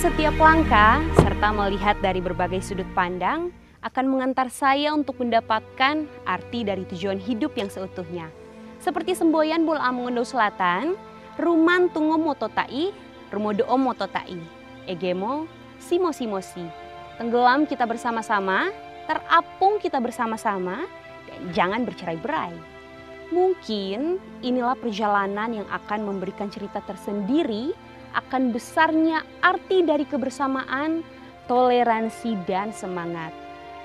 setiap langkah serta melihat dari berbagai sudut pandang akan mengantar saya untuk mendapatkan arti dari tujuan hidup yang seutuhnya. Seperti semboyan Bul Amongondo Selatan, Ruman Tungo Mototai, Rumodo Mototai, Egemo, Simo Simosi. Tenggelam kita bersama-sama, terapung kita bersama-sama, dan jangan bercerai-berai. Mungkin inilah perjalanan yang akan memberikan cerita tersendiri akan besarnya arti dari kebersamaan, toleransi, dan semangat.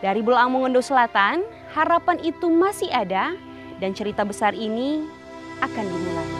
Dari Bul Amongondo Selatan, harapan itu masih ada dan cerita besar ini akan dimulai.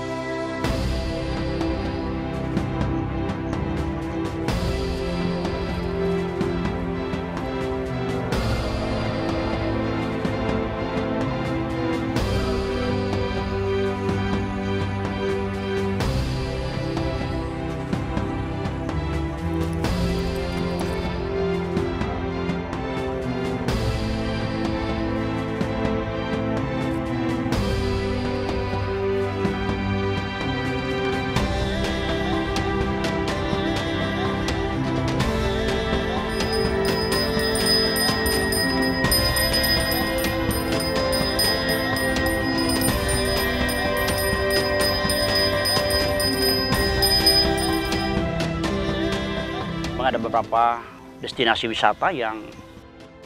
Ada beberapa destinasi wisata yang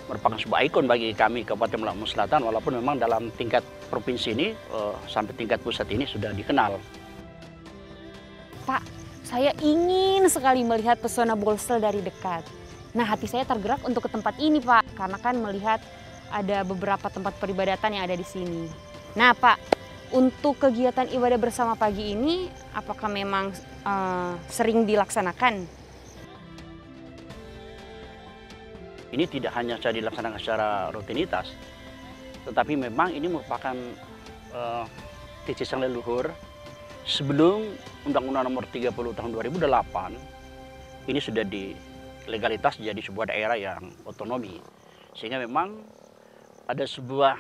merupakan sebuah ikon bagi kami Kabupaten Bul Amongondo Selatan, walaupun memang dalam tingkat provinsi ini sampai tingkat pusat ini sudah dikenal. Pak, saya ingin sekali melihat pesona Bolsel dari dekat. Nah, hati saya tergerak untuk ke tempat ini, Pak, karena kan melihat ada beberapa tempat peribadatan yang ada di sini. Nah, Pak, untuk kegiatan ibadah bersama pagi ini, apakah memang sering dilaksanakan? Ini tidak hanya saja dilaksanakan secara rutinitas, tetapi memang ini merupakan titisan leluhur. Sebelum Undang-Undang Nomor 30 Tahun 2008, ini sudah dilegalitas jadi sebuah daerah yang otonomi. Sehingga memang ada sebuah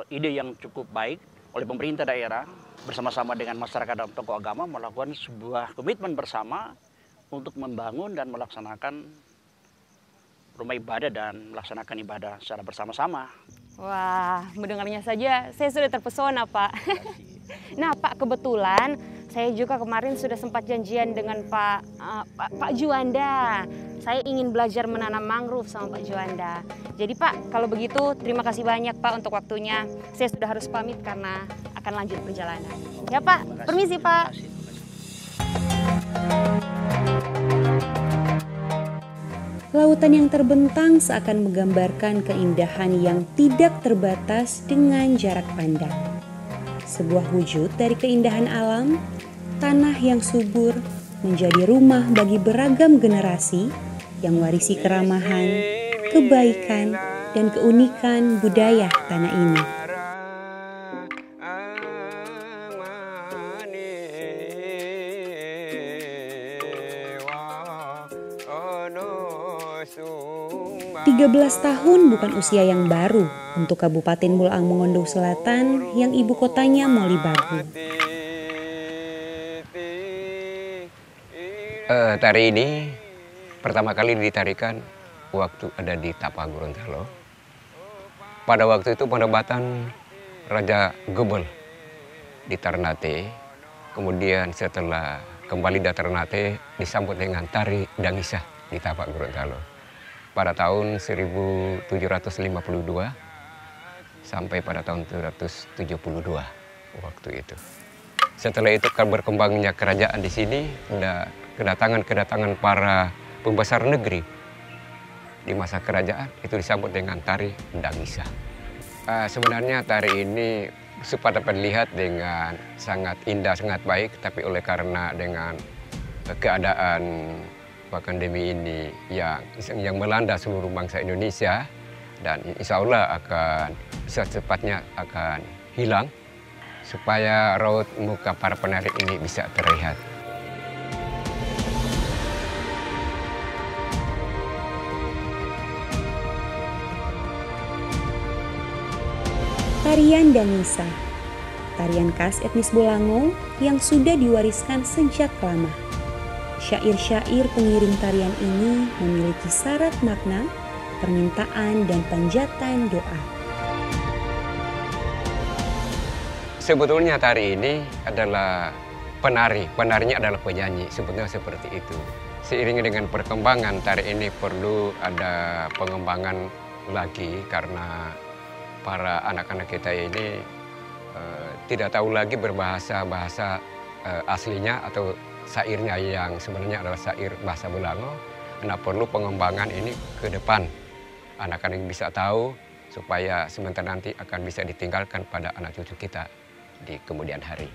ide yang cukup baik oleh pemerintah daerah bersama-sama dengan masyarakat dan tokoh agama melakukan sebuah komitmen bersama untuk membangun dan melaksanakan rumah ibadah dan melaksanakan ibadah secara bersama-sama. Wah, mendengarnya saja saya sudah terpesona, Pak. Nah, Pak, kebetulan saya juga kemarin sudah sempat janjian dengan Pak Juanda. Saya ingin belajar menanam mangrove sama Pak Juanda. Jadi, Pak, kalau begitu terima kasih banyak, Pak, untuk waktunya. Saya sudah harus pamit karena akan lanjut perjalanan. Ya, Pak. Permisi, Pak. Lautan yang terbentang seakan menggambarkan keindahan yang tidak terbatas dengan jarak pandang. Sebuah wujud dari keindahan alam, tanah yang subur menjadi rumah bagi beragam generasi yang warisi keramahan, kebaikan, dan keunikan budaya tanah ini. Tiga 13 tahun bukan usia yang baru untuk Kabupaten Bul Amongondo Selatan yang ibu kotanya Molibagu. Tari ini pertama kali ditarikan waktu ada di Tapak Gorontalo. Pada waktu itu penobatan Raja Gebel di Ternate. Kemudian setelah kembali dari Ternate disambut dengan tari Dangisa di Tapak Gorontalo. Pada tahun 1752 sampai pada tahun 1772 waktu itu. Setelah itu berkembangnya kerajaan di sini, ada kedatangan para pembesar negeri di masa kerajaan itu disambut dengan tari Dangisa. Sebenarnya tari ini sempat dapat dilihat dengan sangat indah, sangat baik, tapi oleh karena dengan keadaan pandemi ini yang melanda seluruh bangsa Indonesia dan insya Allah akan secepatnya akan hilang supaya raut muka para penari ini bisa terlihat. Tarian Dangisa, tarian khas etnis Bolango yang sudah diwariskan sejak lama. Syair-syair pengiring tarian ini memiliki syarat makna, permintaan, dan panjatan doa. Sebetulnya tari ini adalah penari, penarinya adalah penyanyi, sebetulnya seperti itu. Seiring dengan perkembangan tari ini perlu ada pengembangan lagi karena para anak-anak kita ini tidak tahu lagi berbahasa aslinya atau syairnya yang sebenarnya adalah syair bahasa Belango. Nah, perlu pengembangan ini ke depan. Anak-anak bisa tahu supaya sementara nanti akan bisa ditinggalkan pada anak cucu kita di kemudian hari.